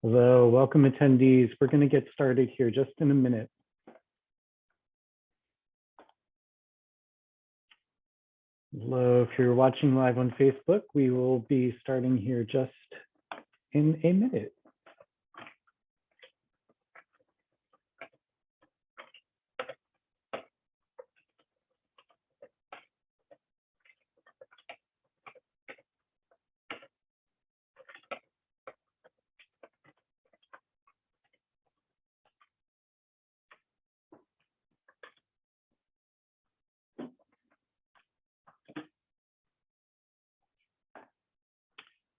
Hello, welcome attendees. We're going to get started here just in a minute. Hello, if you're watching live on Facebook, we will be starting here just in a minute.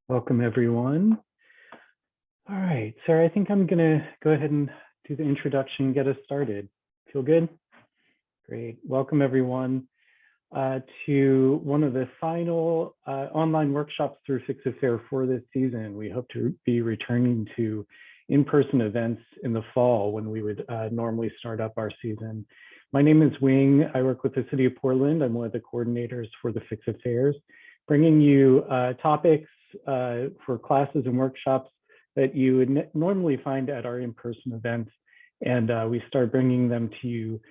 Welcome, everyone. All right, Sarah, I think I'm going to go ahead and do the introduction and get us started. Feel good? Great. Welcome, everyone, to one of the final online workshops through Fix-A-Fair for this season. We hope to be returning to in-person events in the fall when we would normally start up our season. My name is Wing. I work with the City of Portland. I'm one of the coordinators for the Fix-A-Fairs, bringing you topics for classes and workshops that you would normally find at our in-person events. And we start bringing them to you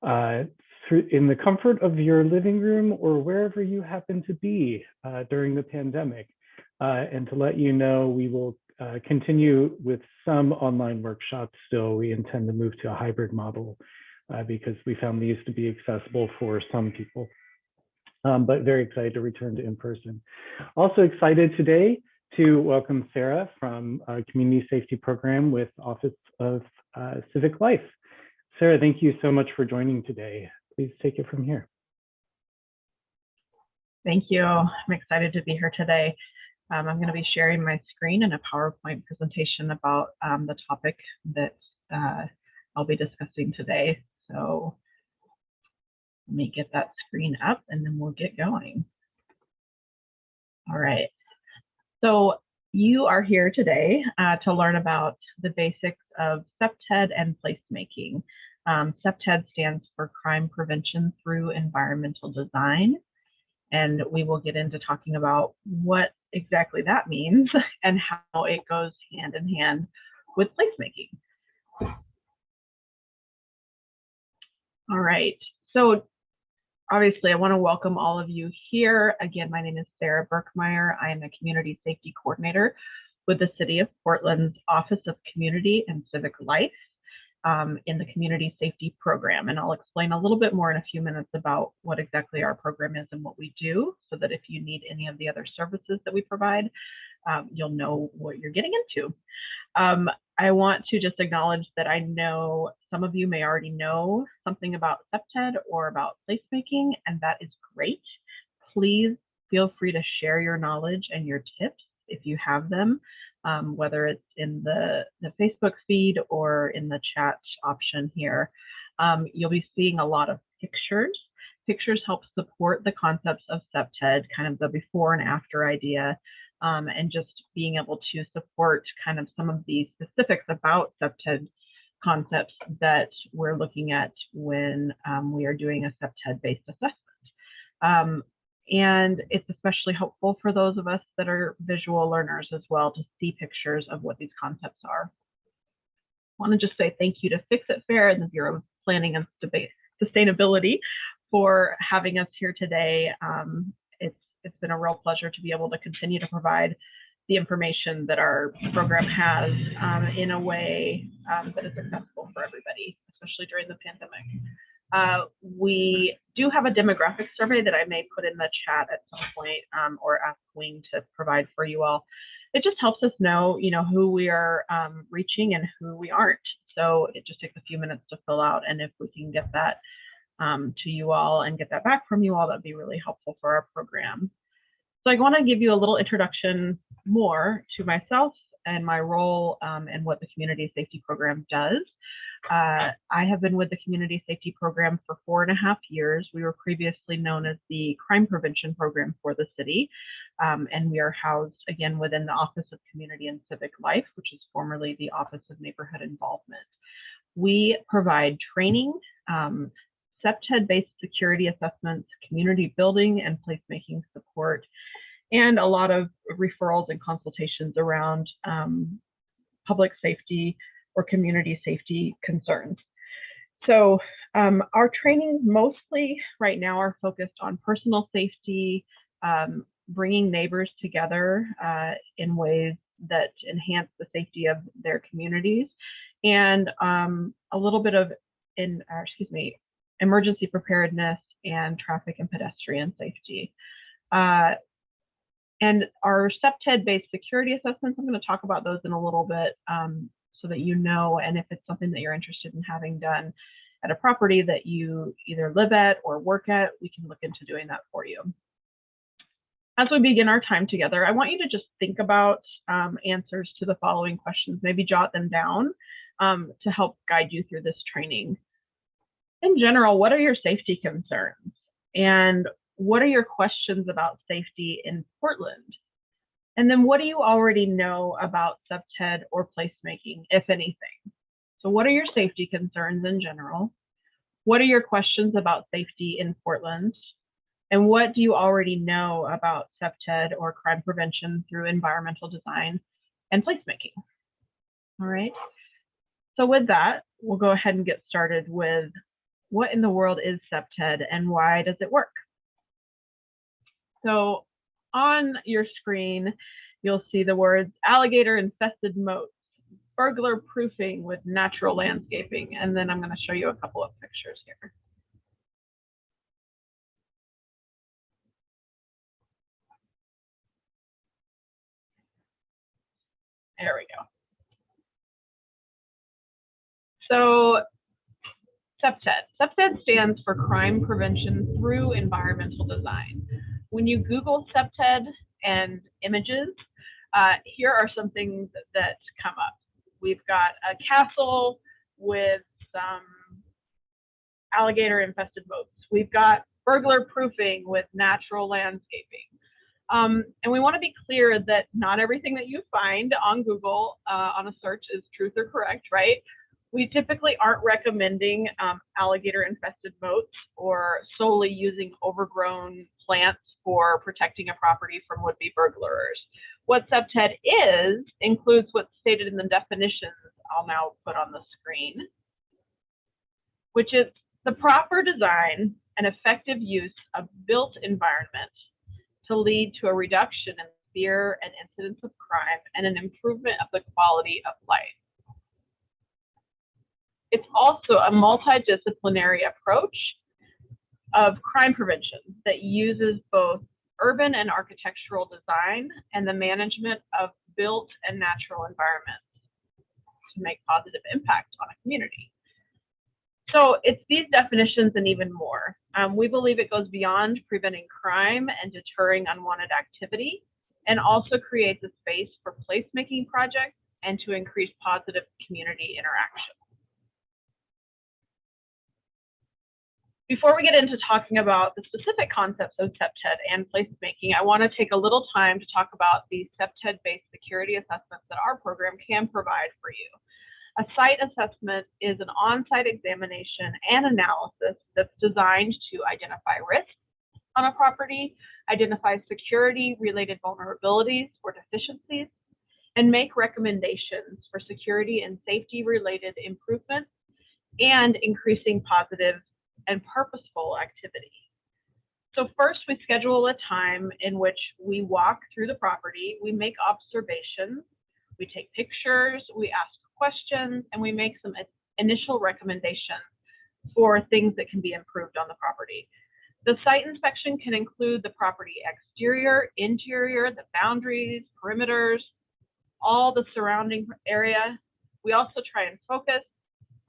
in the comfort of your living room or wherever you happen to be during the pandemic. And to let you know, we will continue with some online workshops still. We intend to move to a hybrid model because we found these to be accessible for some people. But very excited to return to in-person. Also excited today to welcome Sarah from Community Safety Program with Office of Civic Life. Sarah, thank you so much for joining today. Please take it from here. Thank you. I'm excited to be here today. I'm going to be sharing my screen and a PowerPoint presentation about the topic that I'll be discussing today. So let me get that screen up and then we'll get going. All right. So you are here today to learn about the basics of CPTED and placemaking. CPTED stands for Crime Prevention Through Environmental Design. And we will get into talking about what exactly that means and how it goes hand in hand with placemaking. All right. So obviously, I want to welcome all of you here. Again, my name is Sarah Berkmeyer. I am a Community Safety Coordinator with the City of Portland's Office of Community and Civic Life in the Community Safety Program. And I'll explain a little bit more in a few minutes about what exactly our program is and what we do, so that if you need any of the other services that we provide, you'll know what you're getting into. I want to just acknowledge that I know some of you may already know something about CPTED or about placemaking, and that is great. Please feel free to share your knowledge and your tips if you have them, whether it's in the Facebook feed or in the chat option here. You'll be seeing a lot of pictures. Pictures help support the concepts of CPTED, kind of the before and after idea. And just being able to support kind of some of the specifics about CPTED concepts that we're looking at when we are doing a CPTED-based assessment. And it's especially helpful for those of us that are visual learners as well to see pictures of what these concepts are. I want to just say thank you to Fix-It-Fair and the Bureau of Planning and Sustainability for having us here today. It's been a real pleasure to be able to continue to provide the information that our program has in a way that is accessible for everybody, especially during the pandemic. We do have a demographic survey that I may put in the chat at some point or ask Wing to provide for you all. It just helps us know, who we are reaching and who we aren't. So it just takes a few minutes to fill out, and if we can get that to you all and get that back from you all, that'd be really helpful for our program. So I want to give you a little introduction more to myself and my role and what the Community Safety Program does. I have been with the Community Safety Program for 4.5 years. We were previously known as the Crime Prevention Program for the city, and we are housed again within the Office of Community and Civic Life, which is formerly the Office of Neighborhood Involvement. We provide training, CPTED-based security assessments, community building and placemaking support, and a lot of referrals and consultations around public safety or community safety concerns. So our trainings mostly right now are focused on personal safety, bringing neighbors together in ways that enhance the safety of their communities, and a little bit of emergency preparedness and traffic and pedestrian safety. And our CPTED-based security assessments, I'm going to talk about those in a little bit so that you know, and if it's something that you're interested in having done at a property that you either live at or work at, we can look into doing that for you. As we begin our time together, I want you to just think about answers to the following questions, maybe jot them down to help guide you through this training. In general, what are your safety concerns? And what are your questions about safety in Portland? And then what do you already know about CPTED or placemaking, if anything? So what are your safety concerns in general? What are your questions about safety in Portland? And what do you already know about CPTED or crime prevention through environmental design and placemaking? All right. So with that, we'll go ahead and get started with what in the world is CPTED and why does it work? So on your screen, you'll see the words alligator infested moats, burglar proofing with natural landscaping. And then I'm going to show you a couple of pictures here. There we go. So CPTED stands for Crime Prevention Through Environmental Design. When you Google CPTED and images, here are some things that come up. We've got a castle with some alligator infested moats. We've got burglar proofing with natural landscaping. And we want to be clear that not everything that you find on Google on a search is truth or correct, right? We typically aren't recommending alligator infested moats or solely using overgrown plants for protecting a property from would-be burglars. What CPTED includes what's stated in the definitions I'll now put on the screen, which is the proper design and effective use of built environment to lead to a reduction in fear and incidence of crime and an improvement of the quality of life. It's also a multidisciplinary approach of crime prevention that uses both urban and architectural design and the management of built and natural environments to make positive impact on a community. So it's these definitions and even more. We believe it goes beyond preventing crime and deterring unwanted activity, and also creates a space for placemaking projects and to increase positive community interaction. Before we get into talking about the specific concepts of CPTED and placemaking, I want to take a little time to talk about the CPTED-based security assessments that our program can provide for you. A site assessment is an on-site examination and analysis that's designed to identify risks on a property, identify security-related vulnerabilities or deficiencies, and make recommendations for security and safety-related improvements and increasing positive and purposeful activity. So first, we schedule a time in which we walk through the property, we make observations, we take pictures, we ask questions, and we make some initial recommendations for things that can be improved on the property. The site inspection can include the property exterior, interior, the boundaries, perimeters, all the surrounding area. We also try and focus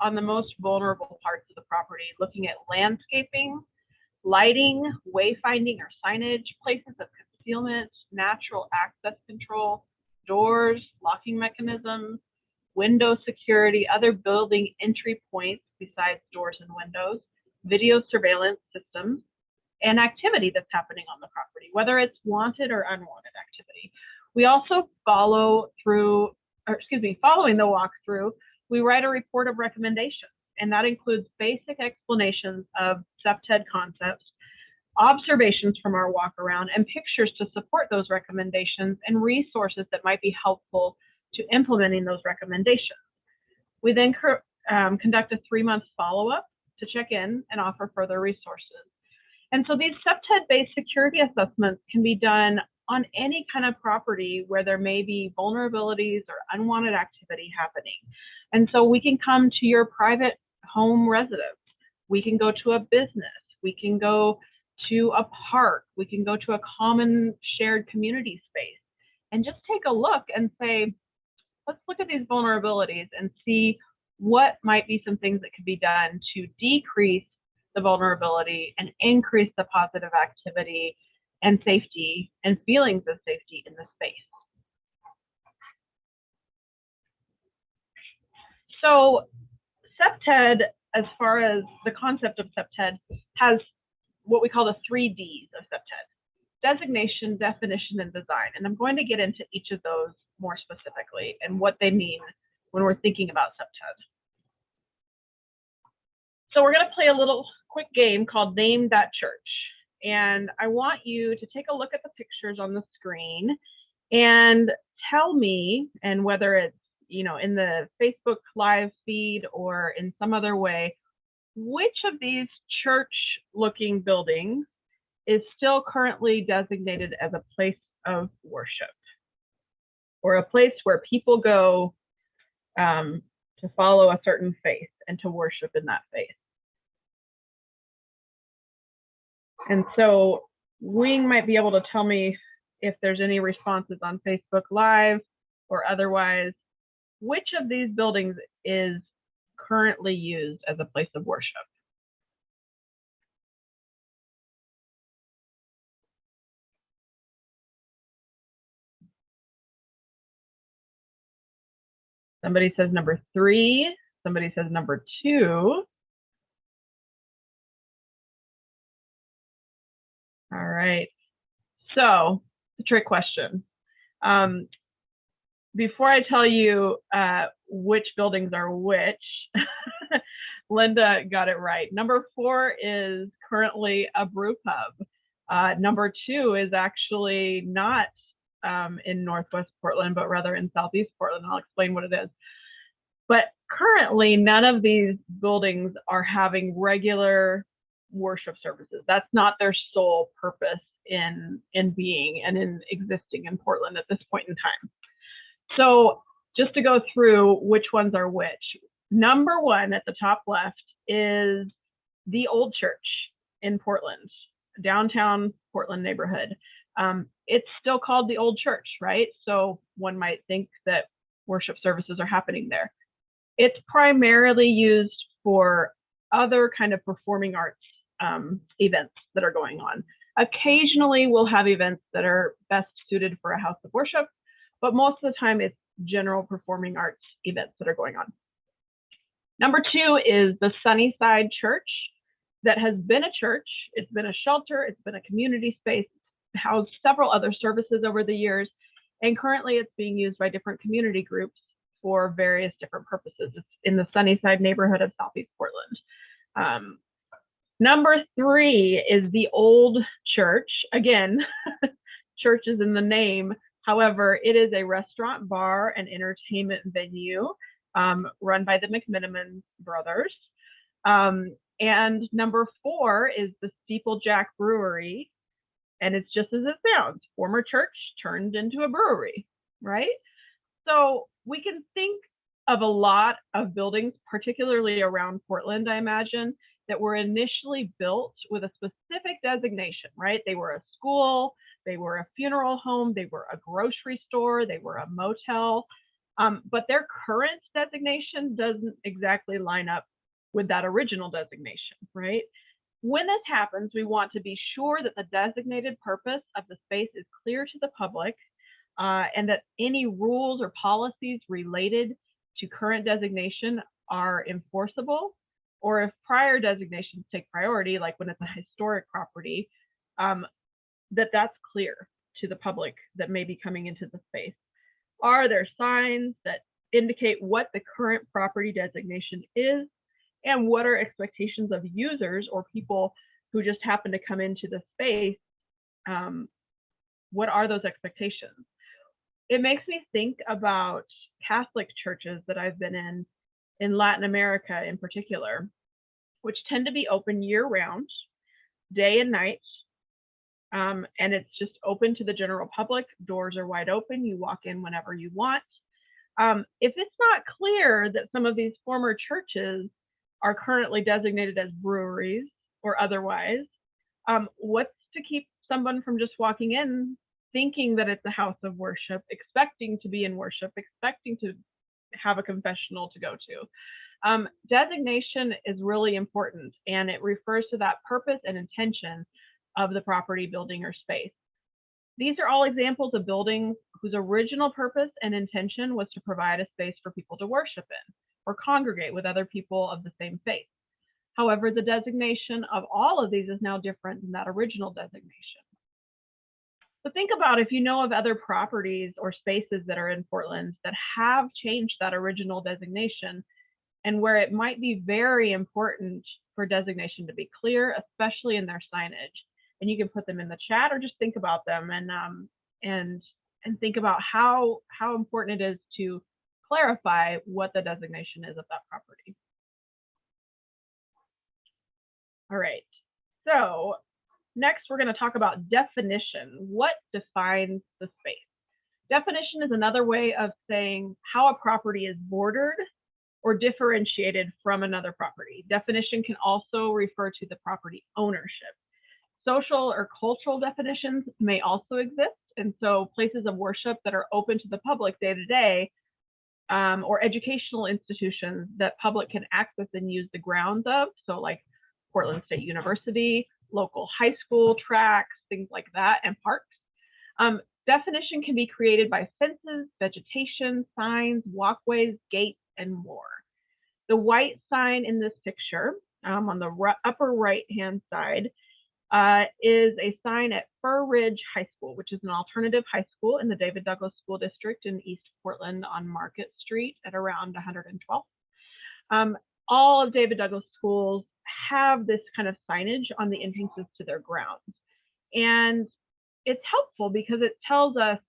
on the most vulnerable parts of the property, looking at landscaping, lighting, wayfinding or signage, places of concealment, natural access control, doors, locking mechanisms, window security, other building entry points besides doors and windows, video surveillance systems, and activity that's happening on the property, whether it's wanted or unwanted activity. We also following the walkthrough, we write a report of recommendations, and that includes basic explanations of CPTED concepts, observations from our walk around, and pictures to support those recommendations and resources that might be helpful to implementing those recommendations. We then conduct a 3-month follow-up to check in and offer further resources. And so these CPTED-based security assessments can be done on any kind of property where there may be vulnerabilities or unwanted activity happening. And so we can come to your private home residence. We can go to a business. We can go to a park. We can go to a common shared community space and just take a look and say, let's look at these vulnerabilities and see what might be some things that could be done to decrease the vulnerability and increase the positive activity and safety and feelings of safety in the space. So CPTED, as far as the concept of CPTED, has what we call the 3 Ds of CPTED: designation, definition, and design. And I'm going to get into each of those more specifically and what they mean when we're thinking about CPTED. So we're going to play a little quick game called Name That Church. And I want you to take a look at the pictures on the screen and tell me, and whether it's in the Facebook live feed or in some other way, which of these church-looking buildings is still currently designated as a place of worship, or a place where people go to follow a certain faith and to worship in that faith. And so Wing might be able to tell me if there's any responses on Facebook Live or otherwise, which of these buildings is currently used as a place of worship. Somebody says number 3, somebody says number 2. All right, so the trick question. Before I tell you which buildings are which, Linda got it right. Number 4 is currently a brew pub. Number 2 is actually not in Northwest Portland, but rather in Southeast Portland. I'll explain what it is. But currently, none of these buildings are having regular worship services. That's not their sole purpose in being and in existing in Portland at this point in time. So just to go through which ones are which. Number 1 at the top left is the Old Church in Portland, downtown Portland neighborhood. It's still called the Old Church, right? So one might think that worship services are happening there. It's primarily used for other kind of performing arts events that are going on. Occasionally we'll have events that are best suited for a house of worship, but most of the time it's general performing arts events that are going on. Number 2 is the Sunnyside Church. That has been a church, it's been a shelter, it's been a community space, it's housed several other services over the years, and currently it's being used by different community groups for various different purposes. It's in the Sunnyside neighborhood of Southeast Portland. Number 3 is the Old Church. Again, church is in the name. However, it is a restaurant, bar, and entertainment venue run by the McMiniman brothers. And number 4 is the Steeplejack Brewery. And it's just as it sounds, former church turned into a brewery, right? So we can think of a lot of buildings, particularly around Portland, I imagine, that were initially built with a specific designation, right? They were a school, they were a funeral home, they were a grocery store, they were a motel, but their current designation doesn't exactly line up with that original designation, right? When this happens, we want to be sure that the designated purpose of the space is clear to the public and that any rules or policies related to current designation are enforceable, or if prior designations take priority, like when it's a historic property, that's clear to the public that may be coming into the space. Are there signs that indicate what the current property designation is, and what are expectations of users or people who just happen to come into the space? What are those expectations? it makes me think about Catholic churches that I've been in Latin America in particular, which tend to be open year-round, day and night, and it's just open to the general public. Doors are wide open. You walk in whenever you want. If it's not clear that some of these former churches are currently designated as breweries or otherwise, what's to keep someone from just walking in thinking that it's a house of worship, expecting to be in worship, expecting to have a confessional to go to? Designation is really important, and it refers to that purpose and intention of the property, building, or space. These are all examples of buildings whose original purpose and intention was to provide a space for people to worship in or congregate with other people of the same faith. However, the designation of all of these is now different than that original designation. So think about if you know of other properties or spaces that are in Portland that have changed that original designation, and where it might be very important for designation to be clear, especially in their signage. And you can put them in the chat or just think about them and think about how important it is to clarify what the designation is of that property. All right, so next we're going to talk about definition. What defines the space? Definition is another way of saying how a property is bordered or differentiated from another property. Definition can also refer to the property ownership. Social or cultural definitions may also exist, and so places of worship that are open to the public day to day, or educational institutions that public can access and use the grounds of, so like Portland State University, local high school tracks, things like that, and parks. Definition can be created by fences, vegetation, signs, walkways, gates, and more. The white sign in this picture on the upper right-hand side is a sign at Fir Ridge High School, which is an alternative high school in the David Douglas School District in East Portland on Market Street at around 112th. All of David Douglas schools have this kind of signage on the entrances to their grounds. And it's helpful because it tells us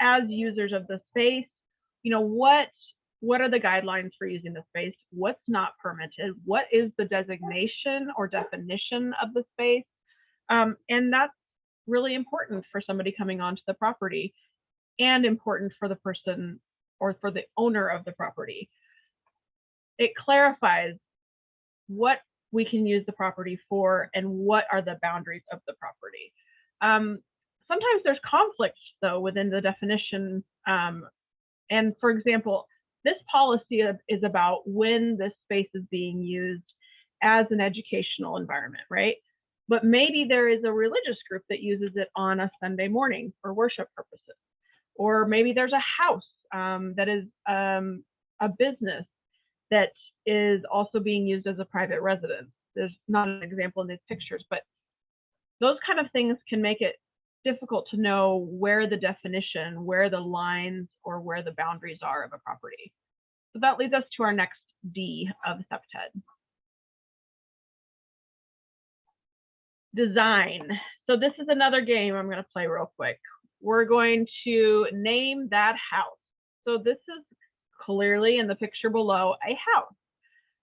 as users of the space, you know, what are the guidelines for using the space? What's not permitted? What is the designation or definition of the space? And that's really important for somebody coming onto the property and important for the person or for the owner of the property. It clarifies what we can use the property for and what are the boundaries of the property. Sometimes there's conflict though within the definition. And for example, this policy is about when this space is being used as an educational environment, right? But maybe there is a religious group that uses it on a Sunday morning for worship purposes. Or maybe there's a house that is a business that is also being used as a private residence. There's not an example in these pictures, but those kind of things can make it difficult to know where the definition, where the lines, or where the boundaries are of a property. So that leads us to our next D of SEPTED. Design. So this is another game I'm going to play real quick. We're going to name that house. So this is clearly in the picture below a house,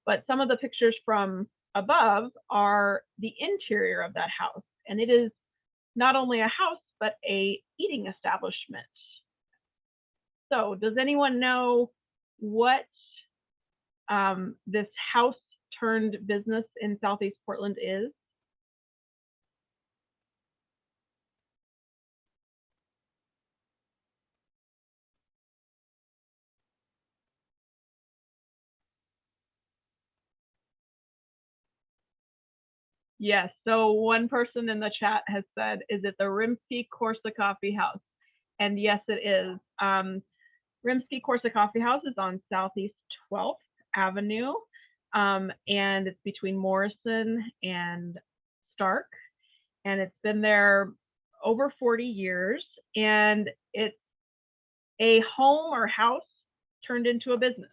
but some of the pictures from above are the interior of that house, and it is not only a house but a eating establishment. So does anyone know what this house turned business in Southeast Portland is? Yes, so one person in the chat has said, is it the Rimsky-Corsa Coffee House? And yes, it is. Rimsky-Corsa Coffee House is on Southeast 12th Avenue, and it's between Morrison and Stark, and it's been there over 40 years, and it's a home or house turned into a business.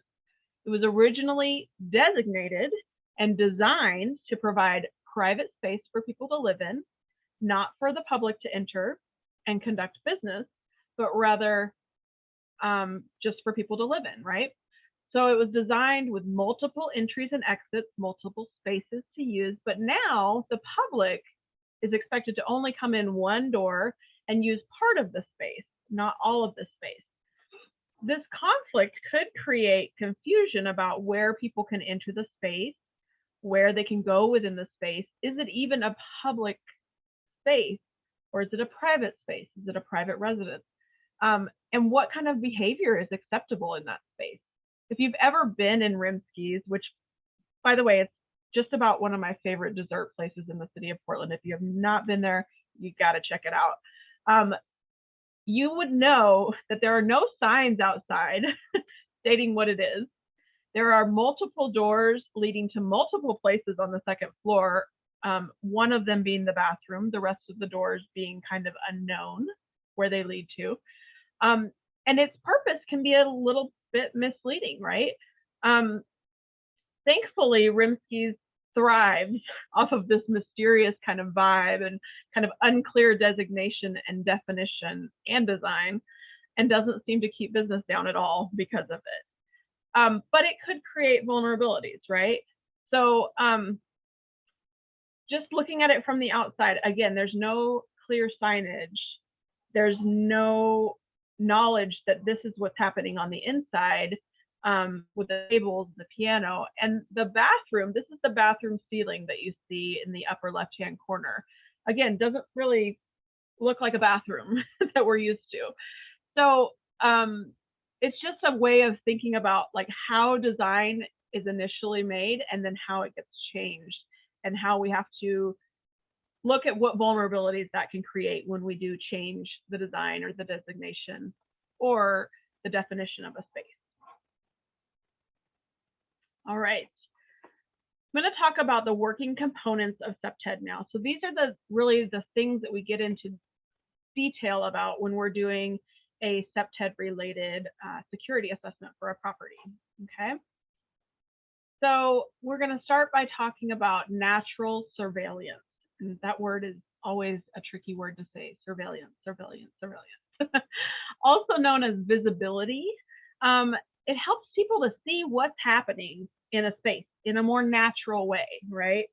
It was originally designated and designed to provide private space for people to live in, not for the public to enter and conduct business, but rather just for people to live in, right? So it was designed with multiple entries and exits, multiple spaces to use, but now the public is expected to only come in one door and use part of the space, not all of the space. This conflict could create confusion about where people can enter the space, where they can go within the space. Is it even a public space, or is it a private space? Is it a private residence? And what kind of behavior is acceptable in that space? If you've ever been in Rimsky's, which, by the way, it's just about one of my favorite dessert places in the city of Portland. If you have not been there, you got to check it out. You would know that there are no signs outside stating what it is. There are multiple doors leading to multiple places on the second floor, one of them being the bathroom, the rest of the doors being kind of unknown where they lead to. And its purpose can be a little bit misleading, right? Thankfully, Rimsky's thrives off of this mysterious kind of vibe and kind of unclear designation and definition and design, and doesn't seem to keep business down at all because of it. But it could create vulnerabilities, right? So just looking at it from the outside, again, there's no clear signage. There's no knowledge that this is what's happening on the inside with the tables, the piano, and the bathroom. This is the bathroom ceiling that you see in the upper left-hand corner. Again, doesn't really look like a bathroom that we're used to. So it's just a way of thinking about like how design is initially made and then how it gets changed, and how we have to look at what vulnerabilities that can create when we do change the design or the designation or the definition of a space. All right. I'm going to talk about the working components of CPTED now. So these are really the things that we get into detail about when we're doing a CPTED related security assessment for a property. Okay. So we're going to start by talking about natural surveillance. And that word is always a tricky word to say, surveillance, surveillance, surveillance. Also known as visibility. It helps people to see what's happening in a space in a more natural way, right?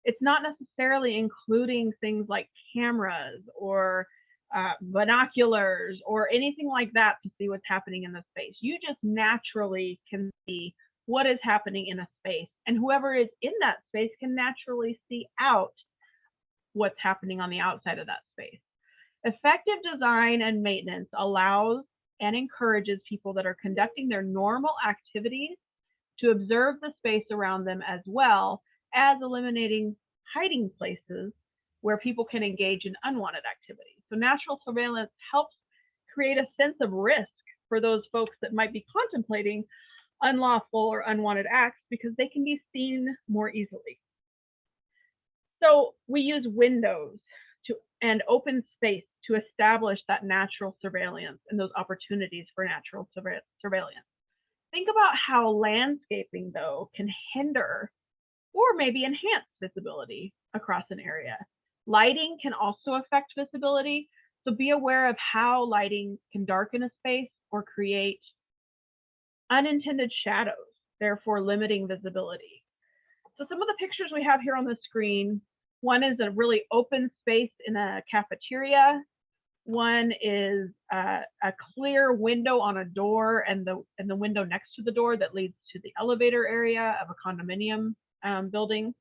It's not necessarily including things like cameras or binoculars or anything like that to see what's happening in the space. You just naturally can see what is happening in a space, and whoever is in that space can naturally see out what's happening on the outside of that space. Effective design and maintenance allows and encourages people that are conducting their normal activities to observe the space around them, as well as eliminating hiding places where people can engage in unwanted activities. So natural surveillance helps create a sense of risk for those folks that might be contemplating unlawful or unwanted acts, because they can be seen more easily. So we use windows and open space to establish that natural surveillance and those opportunities for natural surveillance. Think about how landscaping, though, can hinder or maybe enhance visibility across an area. Lighting can also affect visibility, so be aware of how lighting can darken a space or create unintended shadows, therefore limiting visibility. So some of the pictures we have here on the screen, one is a really open space in a cafeteria. One is a clear window on a door and the window next to the door that leads to the elevator area of a condominium building.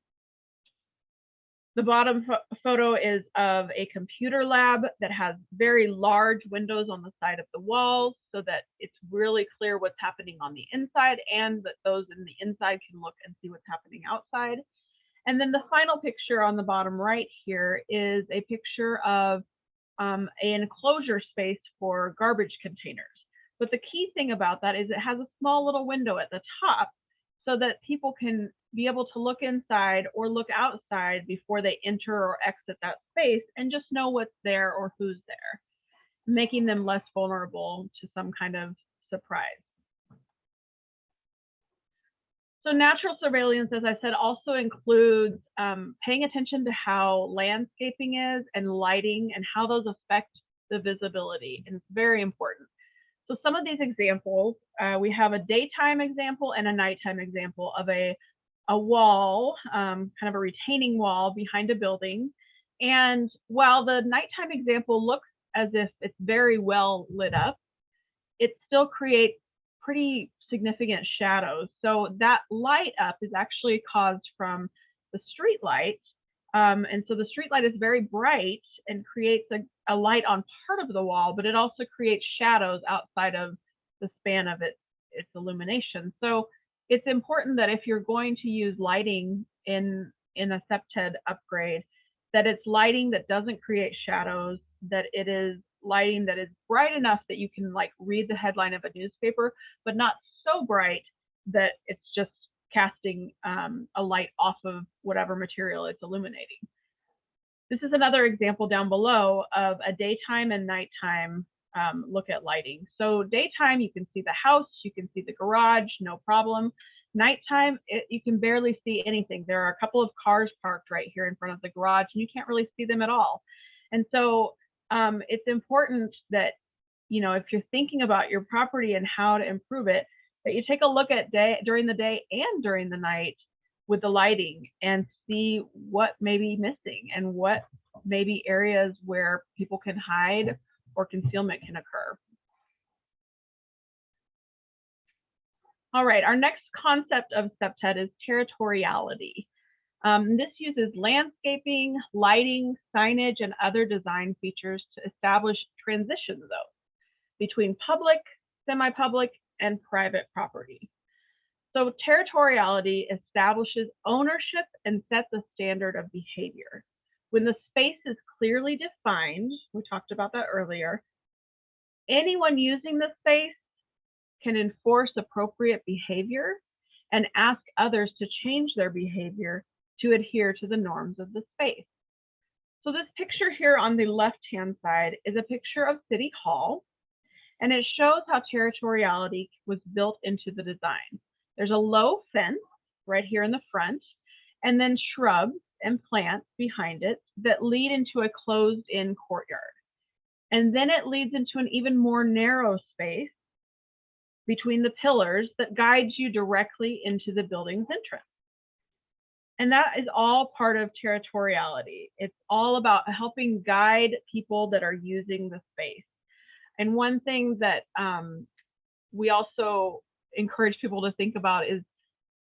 The bottom photo is of a computer lab that has very large windows on the side of the walls so that it's really clear what's happening on the inside, and that those in the inside can look and see what's happening outside. And then the final picture on the bottom right here is a picture of an enclosure space for garbage containers. But the key thing about that is it has a small little window at the top so that people can be able to look inside or look outside before they enter or exit that space and just know what's there or who's there, making them less vulnerable to some kind of surprise. So natural surveillance, as I said, also includes paying attention to how landscaping is and lighting and how those affect the visibility. And it's very important. So some of these examples, we have a daytime example and a nighttime example of a wall, kind of a retaining wall behind a building. And while the nighttime example looks as if it's very well lit up, it still creates pretty significant shadows. So that light up is actually caused from the street light. And so the street light is very bright and creates a light on part of the wall, but it also creates shadows outside of the span of its illumination. So it's important that if you're going to use lighting in a SEPTED upgrade, that it's lighting that doesn't create shadows, that it is lighting that is bright enough that you can like read the headline of a newspaper, but not so bright that it's just casting a light off of whatever material it's illuminating. This is another example down below of a daytime and nighttime look at lighting. So daytime, you can see the house, you can see the garage, no problem. Nighttime, you can barely see anything. There are a couple of cars parked right here in front of the garage, and you can't really see them at all. And so it's important that, you know, if you're thinking about your property and how to improve it, that you take a look at during the day and during the night with the lighting and see what may be missing and what may be areas where people can hide or concealment can occur. All right, our next concept of SEPTED is territoriality. This uses landscaping, lighting, signage, and other design features to establish transition zones between public, semi-public, and private property. So territoriality establishes ownership and sets a standard of behavior. When the space is clearly defined, we talked about that earlier, anyone using the space can enforce appropriate behavior and ask others to change their behavior to adhere to the norms of the space. So this picture here on the left-hand side is a picture of City Hall, and it shows how territoriality was built into the design. There's a low fence right here in the front, and then shrubs and plants behind it that lead into a closed-in courtyard. And then it leads into an even more narrow space between the pillars that guides you directly into the building's entrance. And that is all part of territoriality. It's all about helping guide people that are using the space. And one thing that we also encourage people to think about is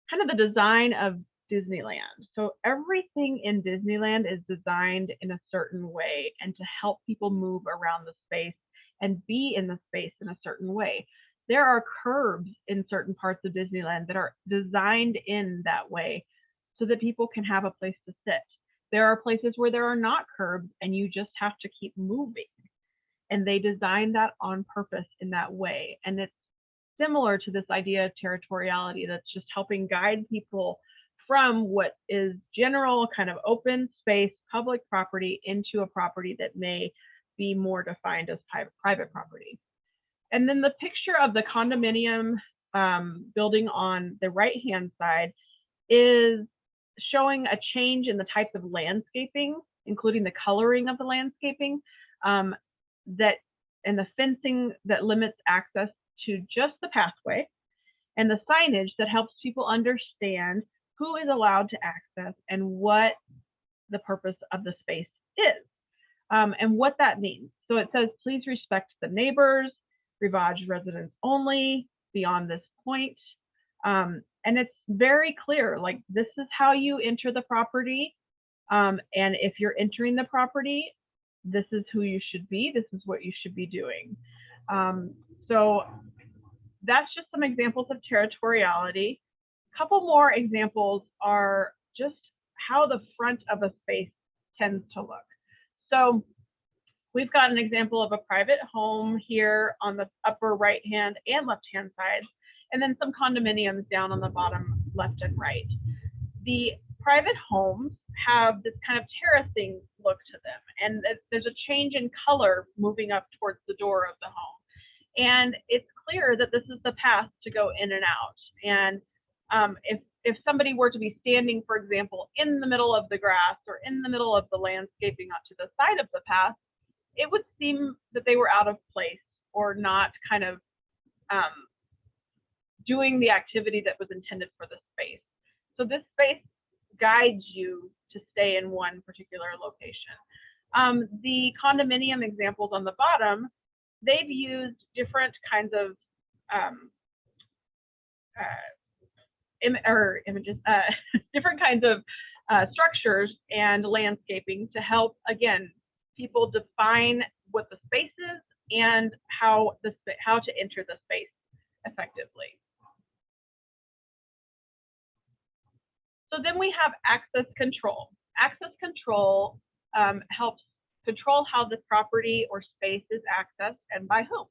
kind of the design of Disneyland. So everything in Disneyland is designed in a certain way and to help people move around the space and be in the space in a certain way. There are curbs in certain parts of Disneyland that are designed in that way so that people can have a place to sit. There are places where there are not curbs and you just have to keep moving. And they designed that on purpose in that way. And it's similar to this idea of territoriality that's just helping guide people from what is general kind of open space, public property into a property that may be more defined as private property. And then the picture of the condominium building on the right-hand side is showing a change in the types of landscaping, including the coloring of the landscaping, and the fencing that limits access to just the pathway, and the signage that helps people understand who is allowed to access and what the purpose of the space is, and what that means. So it says, please respect the neighbors, Rivage residents only, beyond this point. And it's very clear, like this is how you enter the property. And if you're entering the property, this is who you should be, this is what you should be doing. So that's just some examples of territoriality. A couple more examples are just how the front of a space tends to look. So we've got an example of a private home here on the upper right-hand and left-hand side, and then some condominiums down on the bottom left and right. The private homes have this kind of terracing look to them, and there's a change in color moving up towards the door of the home. And it's clear that this is the path to go in and out. And if somebody were to be standing, for example, in the middle of the grass or in the middle of the landscaping out to the side of the path, it would seem that they were out of place or not kind of doing the activity that was intended for the space. So this space guides you to stay in one particular location. The condominium examples on the bottom, they've used different kinds of different kinds of structures and landscaping to help, again, people define what the space is and how to enter the space effectively. So then we have access control. Access control helps control how the property or space is accessed and by whom.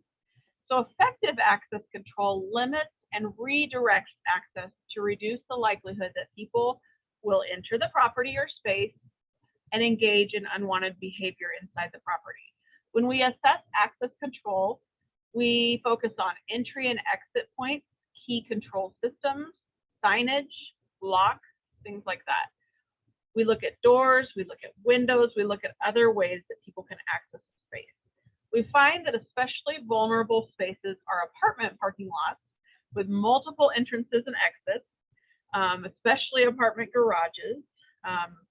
So effective access control limits and redirects access to reduce the likelihood that people will enter the property or space and engage in unwanted behavior inside the property. When we assess access control, we focus on entry and exit points, key control systems, signage, locks, things like that. We look at doors, we look at windows, we look at other ways that people can access the space. We find that especially vulnerable spaces are apartment parking lots with multiple entrances and exits, especially apartment garages,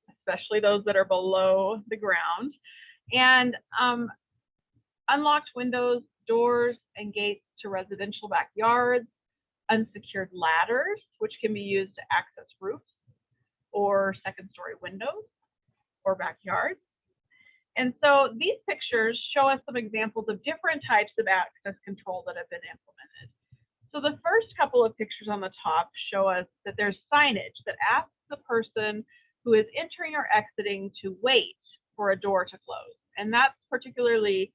especially those that are below the ground, and unlocked windows, doors, and gates to residential backyards, unsecured ladders, which can be used to access roofs or second-story windows or backyards. And so these pictures show us some examples of different types of access control that have been implemented. So the first couple of pictures on the top show us that there's signage that asks the person who is entering or exiting to wait for a door to close. And that's particularly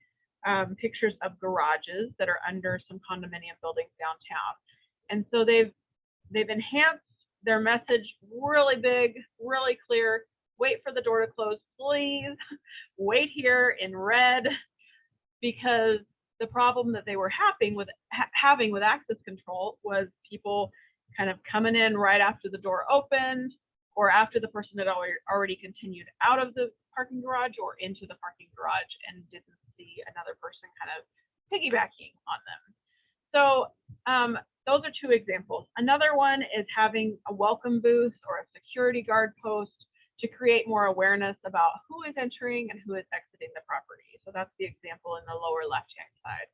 pictures of garages that are under some condominium buildings downtown. And so they've enhanced their message really big, really clear. Wait for the door to close, please. Wait here in red, because the problem that they were having with access control was people kind of coming in right after the door opened, or after the person had already continued out of the parking garage or into the parking garage and didn't see another person kind of piggybacking on them. So those are two examples. Another one is having a welcome booth or a security guard post to create more awareness about who is entering and who is exiting the property. So that's the example in the lower left-hand side.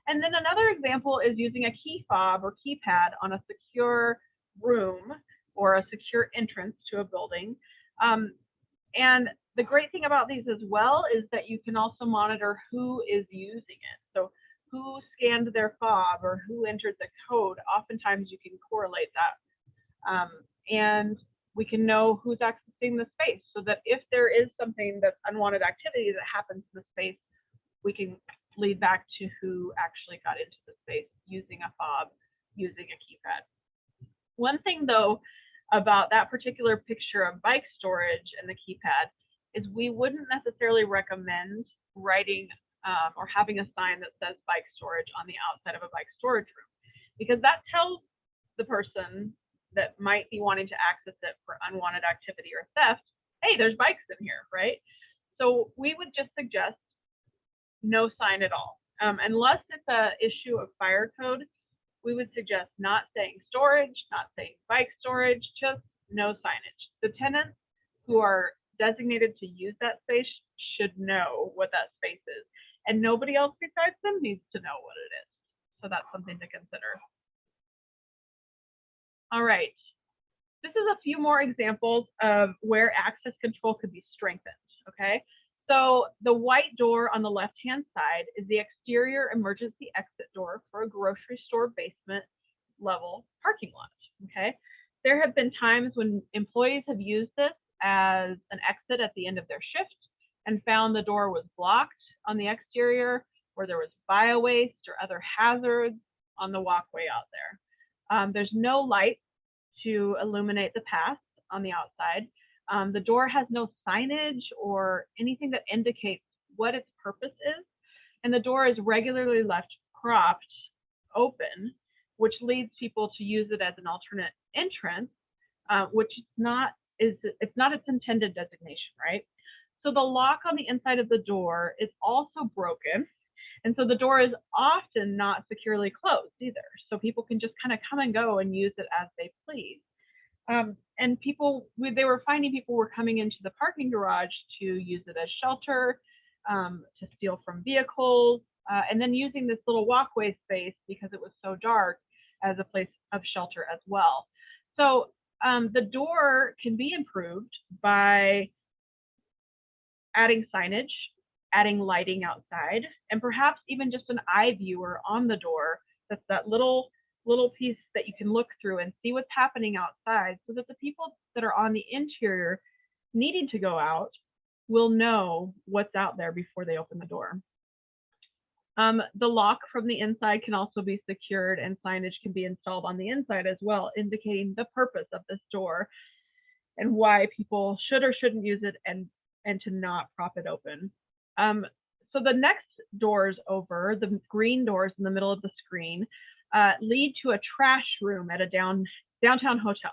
And then another example is using a key fob or keypad on a secure room or a secure entrance to a building. And the great thing about these as well is that you can also monitor who is using it. So who scanned their fob or who entered the code. Oftentimes you can correlate that. And we can know who's accessing the space, so that if there is something that's unwanted activity that happens in the space, we can lead back to who actually got into the space using a fob, using a keypad. One thing though about that particular picture of bike storage and the keypad is we wouldn't necessarily recommend writing or having a sign that says bike storage on the outside of a bike storage room, because that tells the person that might be wanting to access it for unwanted activity or theft, hey, there's bikes in here, right? So we would just suggest no sign at all. Unless it's an issue of fire code, we would suggest not saying storage, not saying bike storage, just no signage. The tenants who are designated to use that space should know what that space is, and nobody else besides them needs to know what it is. So that's something to consider. All right, this is a few more examples of where access control could be strengthened, okay? So the white door on the left-hand side is the exterior emergency exit door for a grocery store basement level parking lot, okay? There have been times when employees have used this as an exit at the end of their shift and found the door was blocked on the exterior, or there was bio-waste or other hazards on the walkway out there. There's no light to illuminate the path on the outside. The door has no signage or anything that indicates what its purpose is. And the door is regularly left propped open, which leads people to use it as an alternate entrance, which it's not its intended designation, right? So the lock on the inside of the door is also broken, And so the door is often not securely closed either. So people can just kind of come and go and use it as they please. And they were finding people were coming into the parking garage to use it as shelter, to steal from vehicles, and then using this little walkway space because it was so dark as a place of shelter as well. So the door can be improved by adding signage, adding lighting outside, and perhaps even just an eye viewer on the door. That's that little piece that you can look through and see what's happening outside, so that the people that are on the interior needing to go out will know what's out there before they open the door. The lock from the inside can also be secured, and signage can be installed on the inside as well, indicating the purpose of this door and why people should or shouldn't use it, and to not prop it open. So the next doors over, the green doors in the middle of the screen, lead to a trash room at a downtown hotel.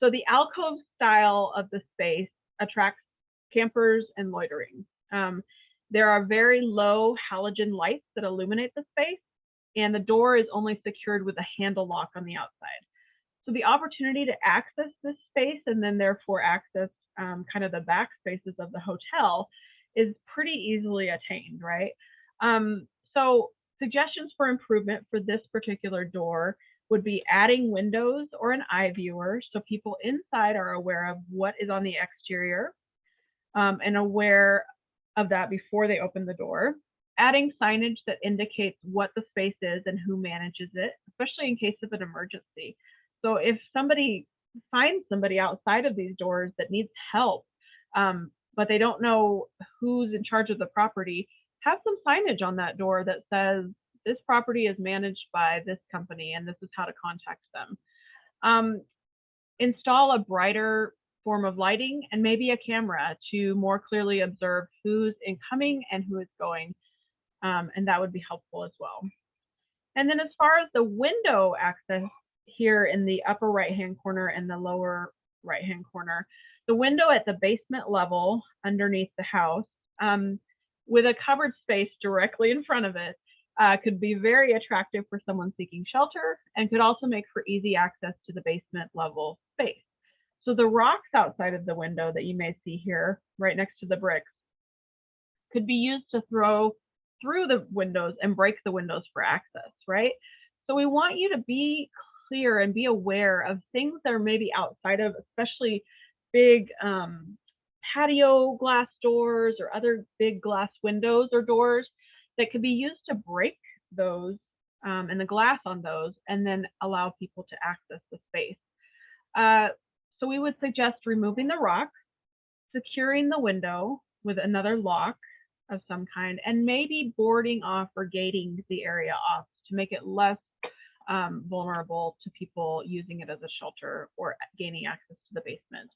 So the alcove style of the space attracts campers and loitering. There are very low halogen lights that illuminate the space, and the door is only secured with a handle lock on the outside. So the opportunity to access this space and then therefore access kind of the back spaces of the hotel is pretty easily attained, right? So suggestions for improvement for this particular door would be adding windows or an eye viewer so people inside are aware of what is on the exterior and aware of that before they open the door. Adding signage that indicates what the space is and who manages it, especially in case of an emergency. So if somebody finds somebody outside of these doors that needs help, but they don't know who's in charge of the property, have some signage on that door that says this property is managed by this company and this is how to contact them. Install a brighter form of lighting and maybe a camera to more clearly observe who's incoming and who is going, and that would be helpful as well. And then as far as the window access here in the upper right-hand corner and the lower right-hand corner, the window at the basement level underneath the house with a covered space directly in front of it could be very attractive for someone seeking shelter and could also make for easy access to the basement level space. So the rocks outside of the window that you may see here, right next to the bricks, could be used to throw through the windows and break the windows for access, right? So we want you to be clear and be aware of things that are maybe outside of, especially big patio glass doors or other big glass windows or doors that could be used to break those and the glass on those and then allow people to access the space. So we would suggest removing the rock, securing the window with another lock of some kind, and maybe boarding off or gating the area off to make it less vulnerable to people using it as a shelter or gaining access to the basement.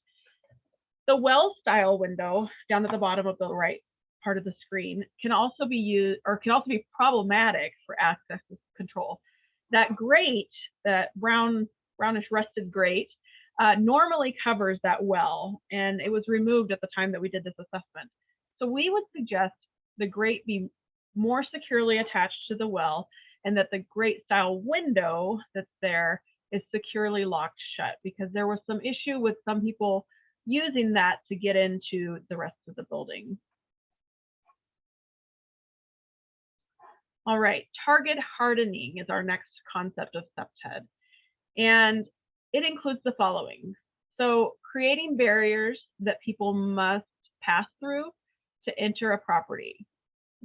The well style window down at the bottom of the right part of the screen can also be used, or can also be problematic for access control. That grate, that brownish rusted grate, normally covers that well, and it was removed at the time that we did this assessment. So we would suggest the grate be more securely attached to the well, and that the grate style window that's there is securely locked shut, because there was some issue with some people using that to get into the rest of the building. All right, target hardening is our next concept of SEPTED, and it includes the following. So creating barriers that people must pass through to enter a property,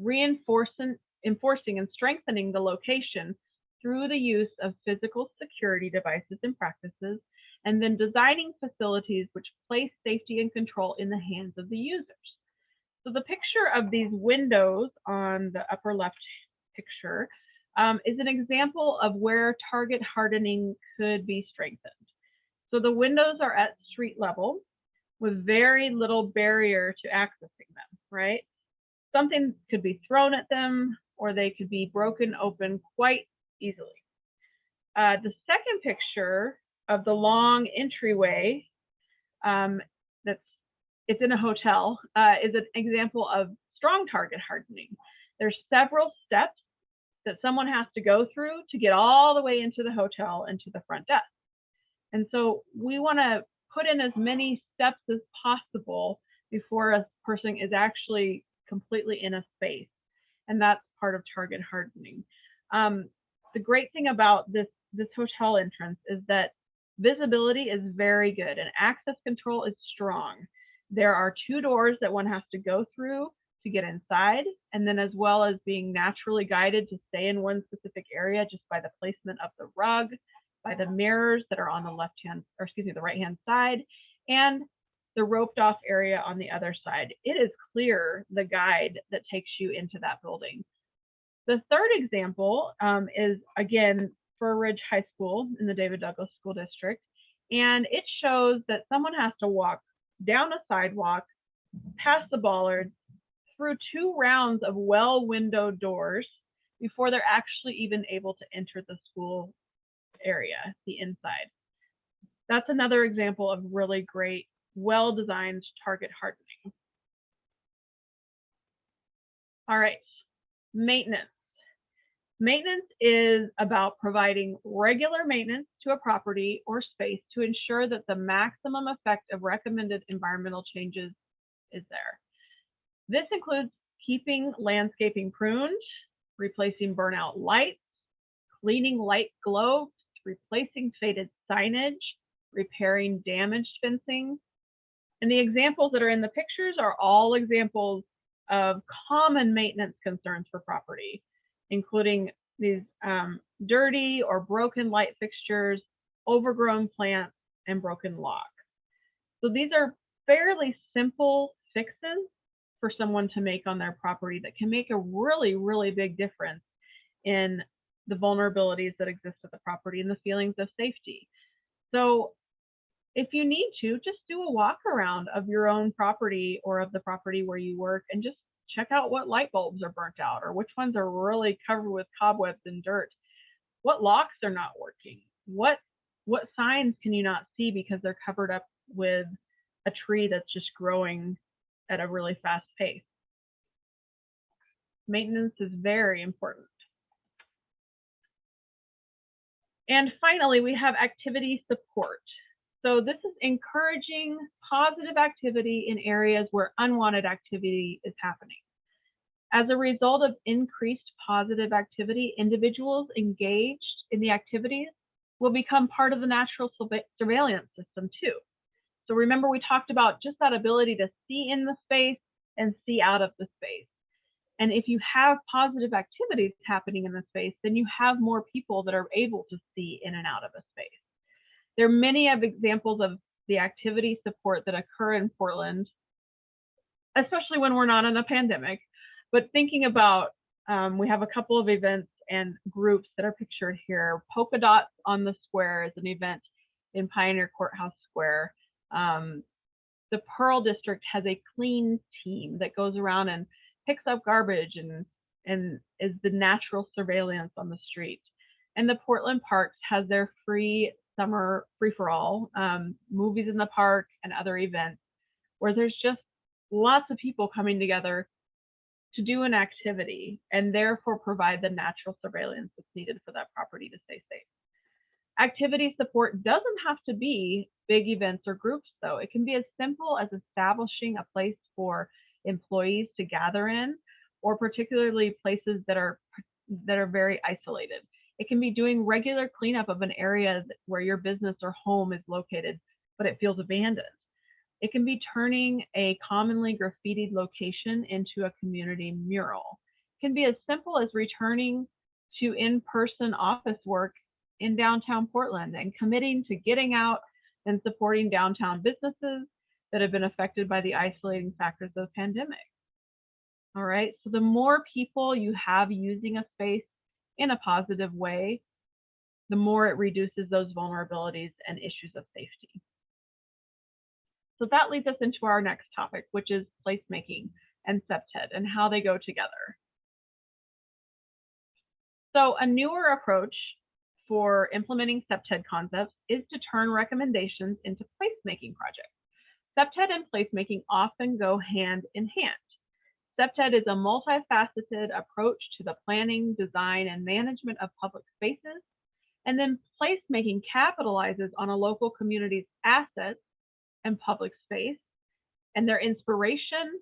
enforcing and strengthening the location through the use of physical security devices and practices, and then designing facilities which place safety and control in the hands of the users. So the picture of these windows on the upper left picture is an example of where target hardening could be strengthened. So the windows are at street level with very little barrier to accessing them, right? Something could be thrown at them or they could be broken open quite easily. The second picture of the long entryway it's in a hotel is an example of strong target hardening. There's several steps that someone has to go through to get all the way into the hotel and to the front desk. And so we want to put in as many steps as possible before a person is actually completely in a space. And that's part of target hardening. The great thing about this hotel entrance is that visibility is very good and access control is strong. There are 2 doors that one has to go through to get inside, and then as well as being naturally guided to stay in one specific area just by the placement of the rug, by the mirrors that are on the the right-hand side, and the roped off area on the other side. It is clear the guide that takes you into that building. The third example is, again, Fur Ridge High School in the David Douglas School District. And it shows that someone has to walk down a sidewalk, past the bollards, through 2 rounds of well-windowed doors before they're actually even able to enter the school area, the inside. That's another example of really great, well-designed target hardening. All right, maintenance. Maintenance is about providing regular maintenance to a property or space to ensure that the maximum effect of recommended environmental changes is there. This includes keeping landscaping pruned, replacing burnout lights, cleaning light globes, replacing faded signage, repairing damaged fencing. And the examples that are in the pictures are all examples of common maintenance concerns for property, including these dirty or broken light fixtures, overgrown plants, and broken lock. So these are fairly simple fixes for someone to make on their property that can make a really, really big difference in the vulnerabilities that exist at the property and the feelings of safety. So if you need to, just do a walk around of your own property or of the property where you work and just check out what light bulbs are burnt out or which ones are really covered with cobwebs and dirt. What locks are not working? What signs can you not see because they're covered up with a tree that's just growing at a really fast pace? Maintenance is very important. And finally, we have activity support. So this is encouraging positive activity in areas where unwanted activity is happening. As a result of increased positive activity, individuals engaged in the activities will become part of the natural surveillance system too. So remember, we talked about just that ability to see in the space and see out of the space. And if you have positive activities happening in the space, then you have more people that are able to see in and out of a space. There are many examples of the activity support that occur in Portland, especially when we're not in a pandemic. But thinking about, we have a couple of events and groups that are pictured here. Polka Dots on the Square is an event in Pioneer Courthouse Square. The Pearl District has a clean team that goes around and picks up garbage and is the natural surveillance on the street. And the Portland Parks has their free summer free-for-all, movies in the park and other events where there's just lots of people coming together to do an activity and therefore provide the natural surveillance that's needed for that property to stay safe. Activity support doesn't have to be big events or groups, though. It can be as simple as establishing a place for employees to gather in, or particularly places that are very isolated. It can be doing regular cleanup of an area where your business or home is located, but it feels abandoned. It can be turning a commonly graffitied location into a community mural. It can be as simple as returning to in-person office work in downtown Portland and committing to getting out and supporting downtown businesses that have been affected by the isolating factors of the pandemic. All right, so the more people you have using a space in a positive way, the more it reduces those vulnerabilities and issues of safety. So that leads us into our next topic, which is placemaking and CPTED and how they go together. So a newer approach for implementing CPTED concepts is to turn recommendations into placemaking projects. CPTED and placemaking often go hand in hand. CEPTED is a multifaceted approach to the planning, design, and management of public spaces. And then placemaking capitalizes on a local community's assets and public space and their inspiration.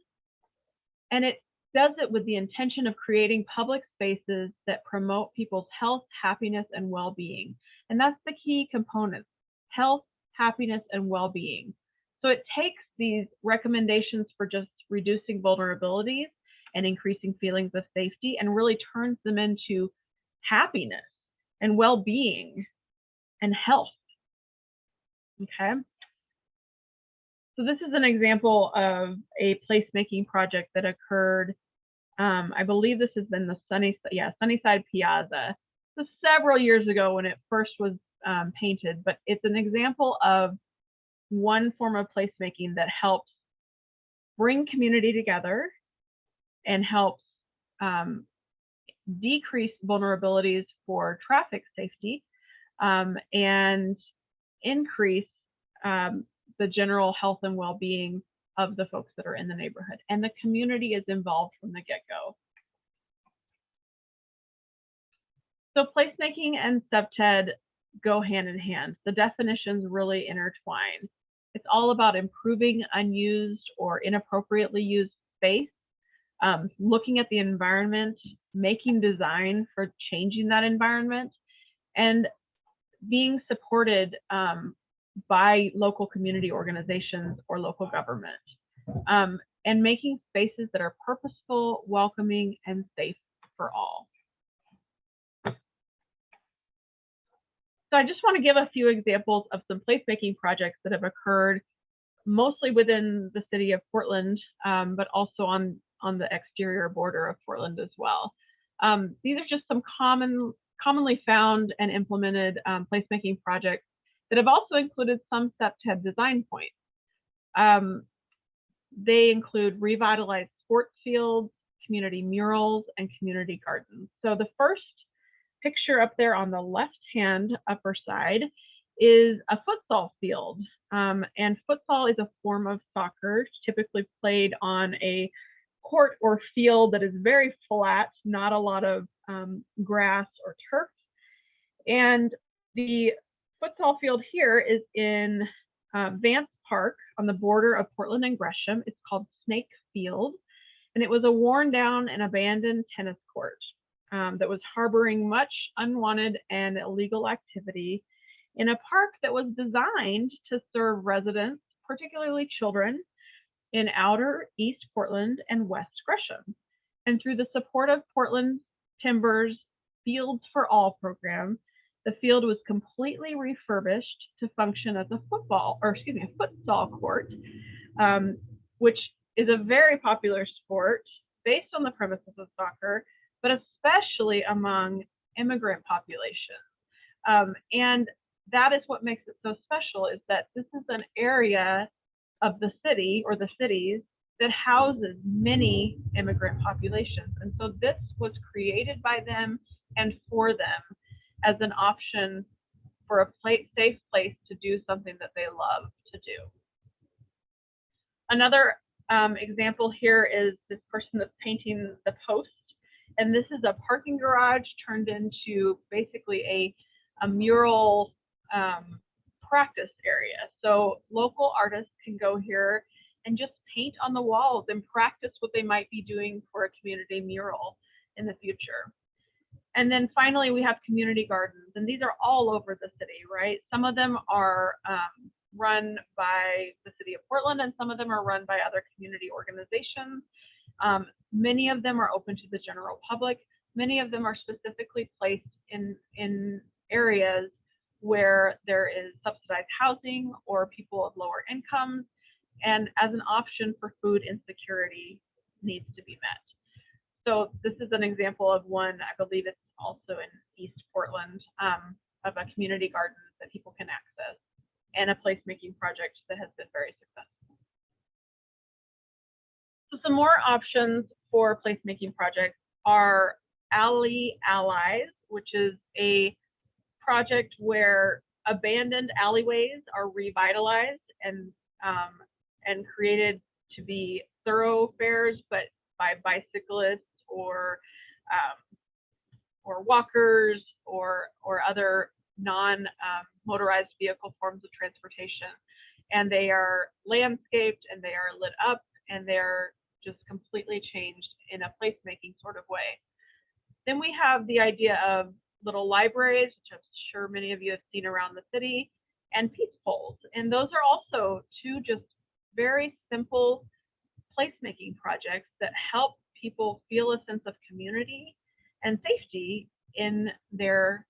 And it does it with the intention of creating public spaces that promote people's health, happiness, and well-being. And that's the key components: health, happiness, and well-being. So it takes these recommendations for just reducing vulnerabilities and increasing feelings of safety and really turns them into happiness and well-being and health. Okay. So this is an example of a placemaking project that occurred, I believe this has been the Sunnyside Piazza. So several years ago when it first was painted, but it's an example of one form of placemaking that helps bring community together and helps decrease vulnerabilities for traffic safety and increase the general health and well-being of the folks that are in the neighborhood. And the community is involved from the get-go. So placemaking and CEPTED go hand in hand. The definitions really intertwine. It's all about improving unused or inappropriately used space, looking at the environment, making design for changing that environment, and being supported by local community organizations or local government, and making spaces that are purposeful, welcoming, and safe for all. So I just want to give a few examples of some placemaking projects that have occurred mostly within the city of Portland, but also on the exterior border of Portland as well. These are just some commonly found and implemented placemaking projects that have also included some CEPTED design points. They include revitalized sports fields, community murals, and community gardens. So the first picture up there on the left-hand upper side is a futsal field. And futsal is a form of soccer typically played on a court or field that is very flat, not a lot of grass or turf. And the futsal field here is in Vance Park on the border of Portland and Gresham. It's called Snake Field, and it was a worn down and abandoned tennis court that was harboring much unwanted and illegal activity in a park that was designed to serve residents, particularly children, in outer East Portland and West Gresham. And through the support of Portland Timbers Fields for All program, the field was completely refurbished to function as a futsal court, which is a very popular sport based on the premises of soccer, but especially among immigrant populations. And that is what makes it so special, is that this is an area of the city or the cities that houses many immigrant populations. And so this was created by them and for them as an option for a safe place to do something that they love to do. Another example here is this person that's painting the post. And this is a parking garage turned into basically a mural practice area. So local artists can go here and just paint on the walls and practice what they might be doing for a community mural in the future. And then finally, we have community gardens, and these are all over the city, right? Some of them are run by the city of Portland, and some of them are run by other community organizations. Many of them are open to the general public. Many of them are specifically placed in areas where there is subsidized housing or people of lower incomes, and as an option for food insecurity needs to be met. So this is an example of one, I believe it's also in East Portland, of a community garden that people can access, and a placemaking project that has been very successful. So some more options for placemaking projects are Alley Allies, which is a project where abandoned alleyways are revitalized and created to be thoroughfares, but by bicyclists or walkers or other non-motorized vehicle forms of transportation. And they are landscaped and they are lit up and they're just completely changed in a placemaking sort of way. Then we have the idea of little libraries, which I'm sure many of you have seen around the city, and peace poles. And those are also two just very simple placemaking projects that help people feel a sense of community and safety in their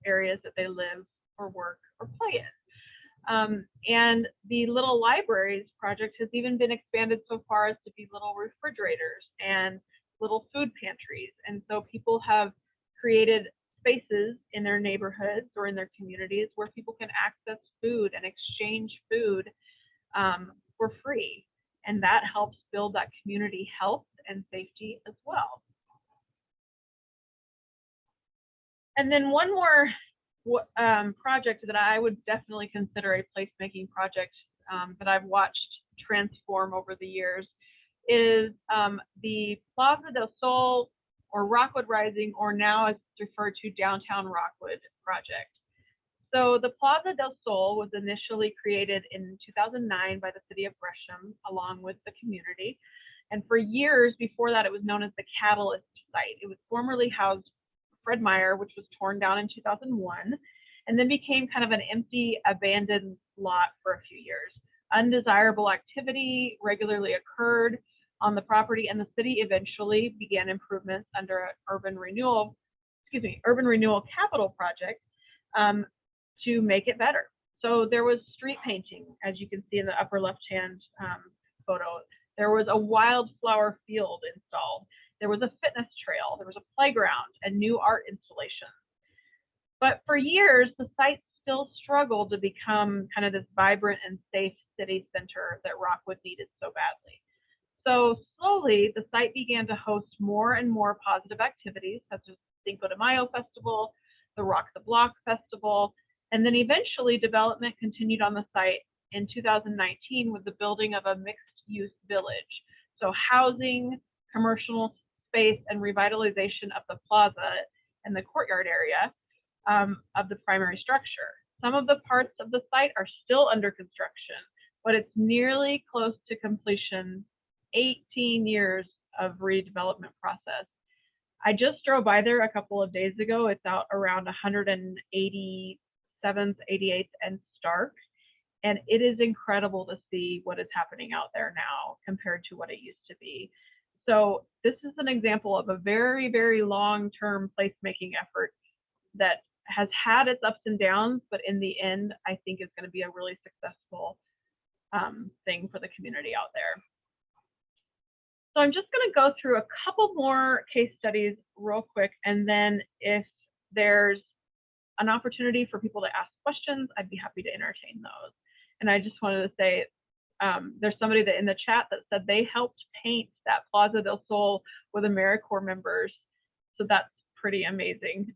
areas that they live or work or play in. And the Little Libraries project has even been expanded so far as to be little refrigerators and little food pantries. And so people have created spaces in their neighborhoods or in their communities where people can access food and exchange food for free. And that helps build that community health and safety as well. And then one more project that I would definitely consider a placemaking project that I've watched transform over the years is the Plaza del Sol or Rockwood Rising, or now as it's referred to, Downtown Rockwood project. So the Plaza del Sol was initially created in 2009 by the city of Gresham along with the community. And for years before that, it was known as the Catalyst site. It was formerly housed Fred Meyer, which was torn down in 2001, and then became kind of an empty, abandoned lot for a few years. Undesirable activity regularly occurred on the property, and the city eventually began improvements under urban renewal capital project to make it better. So there was street painting, as you can see in the upper left-hand photo. There was a wildflower field installed. There was a fitness trail, there was a playground, and new art installations. But for years, the site still struggled to become kind of this vibrant and safe city center that Rockwood needed so badly. So slowly, the site began to host more and more positive activities, such as Cinco de Mayo Festival, the Rock the Block Festival, and then eventually development continued on the site in 2019 with the building of a mixed-use village. So housing, commercial space, and revitalization of the plaza and the courtyard area of the primary structure. Some of the parts of the site are still under construction, but it's nearly close to completion, 18 years of redevelopment process. I just drove by there a couple of days ago. It's out around 187th, 88th, and Stark. And it is incredible to see what is happening out there now compared to what it used to be. So this is an example of a very, very long-term placemaking effort that has had its ups and downs, but in the end, I think is going to be a really successful thing for the community out there. So I'm just going to go through a couple more case studies real quick, and then if there's an opportunity for people to ask questions, I'd be happy to entertain those. And I just wanted to say, there's somebody that in the chat that said they helped paint that Plaza del Sol with AmeriCorps members. So that's pretty amazing.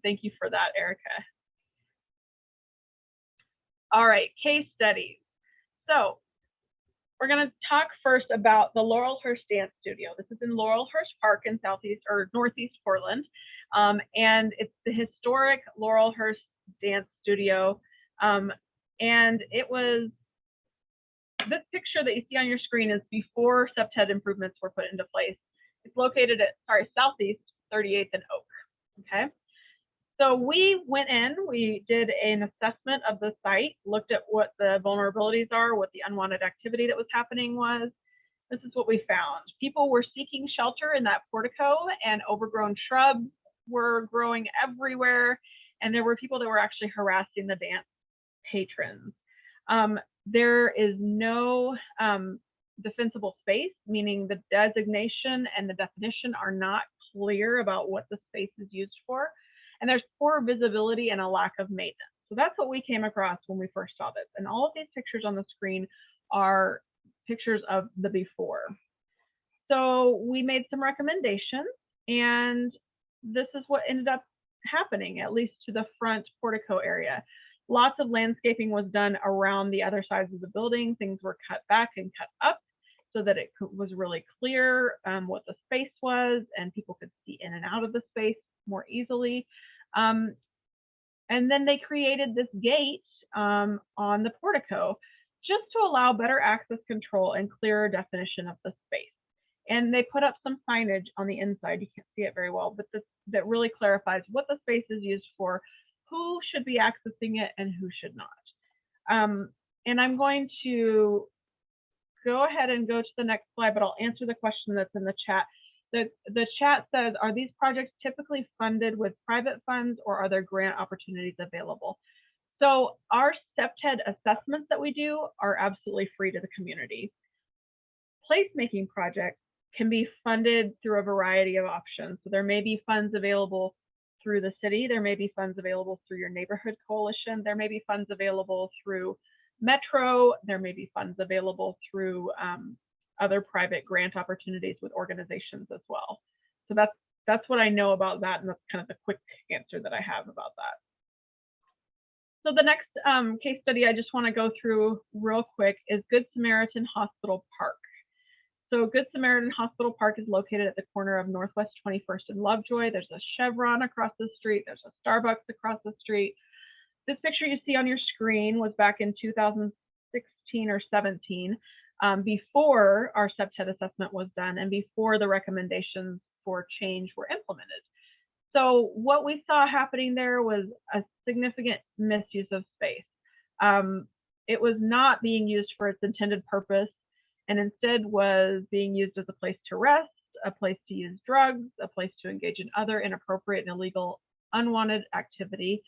Thank you for that, Erica. All right, case studies. So we're going to talk first about the Laurelhurst Dance Studio. This is in Laurelhurst Park in northeast Portland. And it's the historic Laurelhurst Dance Studio. And it was, this picture that you see on your screen is before Septet improvements were put into place. It's located at, southeast 38th and Oak, okay? So we went in, we did an assessment of the site, looked at what the vulnerabilities are, what the unwanted activity that was happening was. This is what we found. People were seeking shelter in that portico, and overgrown shrubs were growing everywhere. And there were people that were actually harassing the dance patrons. There is no defensible space, meaning the designation and the definition are not clear about what the space is used for. And there's poor visibility and a lack of maintenance. So that's what we came across when we first saw this. And all of these pictures on the screen are pictures of the before. So we made some recommendations, and this is what ended up happening, at least to the front portico area. Lots of landscaping was done around the other sides of the building. Things were cut back and cut up so that it was really clear what the space was and people could see in and out of the space more easily. And then they created this gate on the portico just to allow better access control and clearer definition of the space. And they put up some signage on the inside. You can't see it very well, but that really clarifies what the space is used for, who should be accessing it, and who should not. And I'm going to go ahead and go to the next slide, but I'll answer the question that's in the chat. The chat says, are these projects typically funded with private funds, or are there grant opportunities available? So our CEPTED assessments that we do are absolutely free to the community. Placemaking projects can be funded through a variety of options. So there may be funds available through the city, there may be funds available through your neighborhood coalition, there may be funds available through Metro, there may be funds available through other private grant opportunities with organizations as well. So that's what I know about that, and that's kind of the quick answer that I have about that. So the next case study I just want to go through real quick is Good Samaritan Hospital Park. So Good Samaritan Hospital Park is located at the corner of Northwest 21st and Lovejoy. There's a Chevron across the street. There's a Starbucks across the street. This picture you see on your screen was back in 2016 or 17, before our CEPTED assessment was done and before the recommendations for change were implemented. So what we saw happening there was a significant misuse of space. It was not being used for its intended purpose, and instead was being used as a place to rest, a place to use drugs, a place to engage in other inappropriate and illegal, unwanted activity.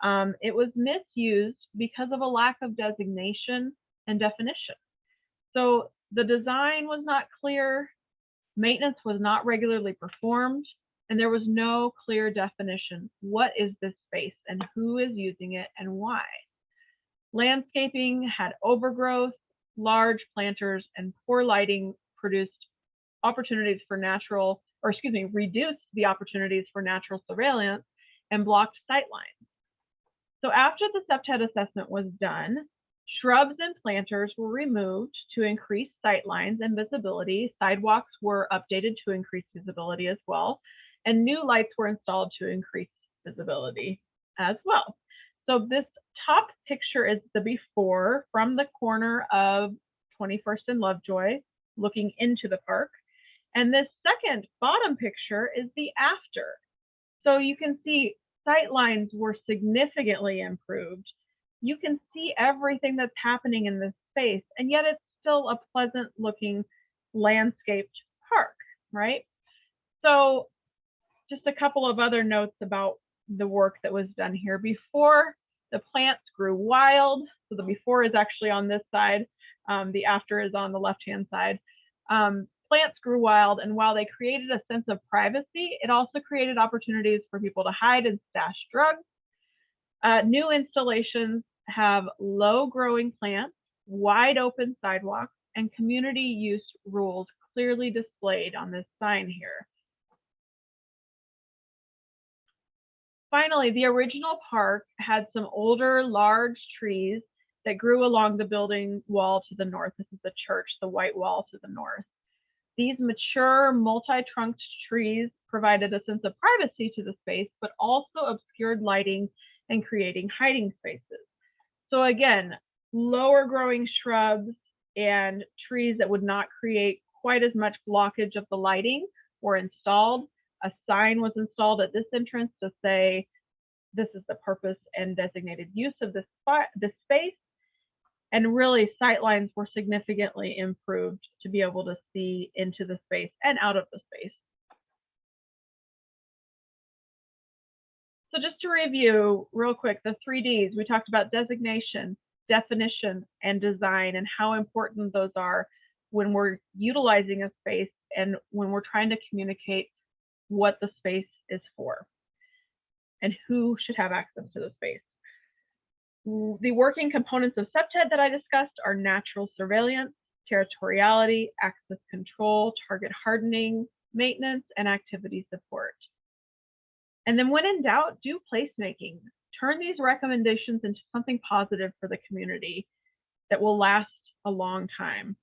It was misused because of a lack of designation and definition. So the design was not clear, maintenance was not regularly performed, and there was no clear definition. What is this space and who is using it and why? Landscaping had overgrowth, large planters, and poor lighting reduced the opportunities for natural surveillance and blocked sightlines. So after the CEPTED assessment was done, shrubs and planters were removed to increase sightlines and visibility. Sidewalks were updated to increase visibility as well, and new lights were installed to increase visibility as well. So this top picture is the before from the corner of 21st and Lovejoy, looking into the park. And this second bottom picture is the after. So you can see sight lines were significantly improved. You can see everything that's happening in this space, and yet it's still a pleasant looking landscaped park, right? So just a couple of other notes about the work that was done here. Before, the plants grew wild. So the before is actually on this side. The after is on the left-hand side. Plants grew wild, and while they created a sense of privacy, it also created opportunities for people to hide and stash drugs. New installations have low growing plants, wide open sidewalks, and community use rules clearly displayed on this sign here. Finally, the original park had some older, large trees that grew along the building wall to the north. This is the church, the white wall to the north. These mature, multi-trunked trees provided a sense of privacy to the space, but also obscured lighting and creating hiding spaces. So again, lower growing shrubs and trees that would not create quite as much blockage of the lighting were installed. A sign was installed at this entrance to say, this is the purpose and designated use of this space. And really, sightlines were significantly improved to be able to see into the space and out of the space. So just to review real quick, the 3Ds, we talked about designation, definition, and design, and how important those are when we're utilizing a space and when we're trying to communicate what the space is for and who should have access to the space. The working components of CEPTED that I discussed are natural surveillance, territoriality, access control, target hardening, maintenance, and activity support. And then when in doubt, do placemaking. Turn these recommendations into something positive for the community that will last a long time.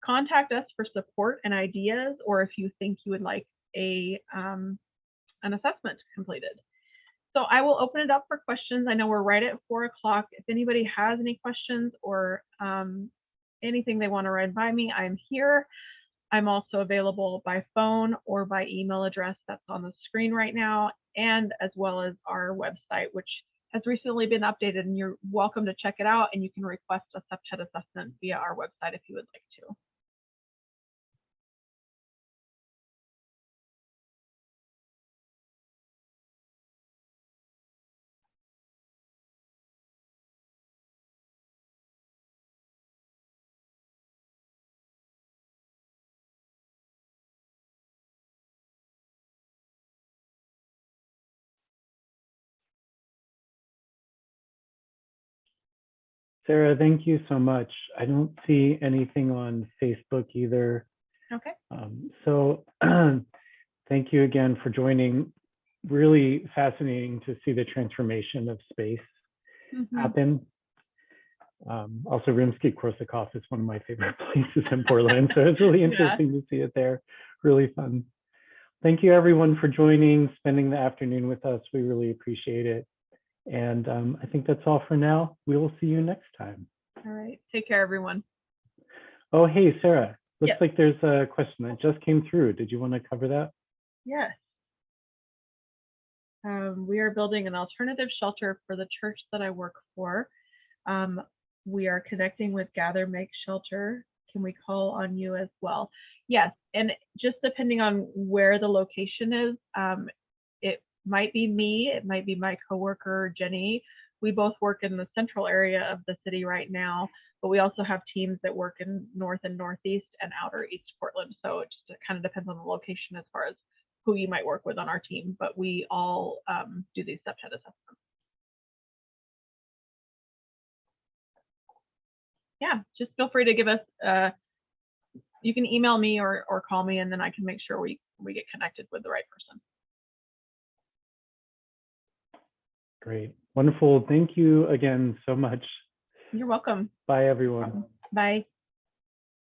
contact us for support and ideas, or if you think you would like an assessment completed. So I will open it up for questions. I know we're right at 4 o'clock. If anybody has any questions or anything they want to run by me, I'm here. I'm also available by phone or by email address that's on the screen right now, and as well as our website, which has recently been updated, and you're welcome to check it out, and you can request a subchat assessment via our website if you would like to. Sarah, thank you so much. I don't see anything on Facebook either. Okay. So thank you again for joining. Really fascinating to see the transformation of space happen. Also, Rimsky-Korsakov is one of my favorite places in Portland, so it's really interesting to see it there. Really fun. Thank you everyone for joining, spending the afternoon with us. We really appreciate it. And I think that's all for now. We will see you next time. All right. Take care, everyone. Oh, hey, Sarah. Looks like there's a question that just came through. Did you want to cover that? Yes. We are building an alternative shelter for the church that I work for. We are connecting with Gather Make Shelter. Can we call on you as well? Yes. And just depending on where the location is, it might be me, it might be my coworker, Jenny. We both work in the central area of the city right now, but we also have teams that work in North and Northeast and outer East Portland. So it just kind of depends on the location as far as who you might work with on our team, but we all do these subchat assessments. Yeah, just feel free to give us, you can email me or call me, and then I can make sure we get connected with the right person. Great. Wonderful. Thank you again so much. You're welcome. Bye, everyone. Bye.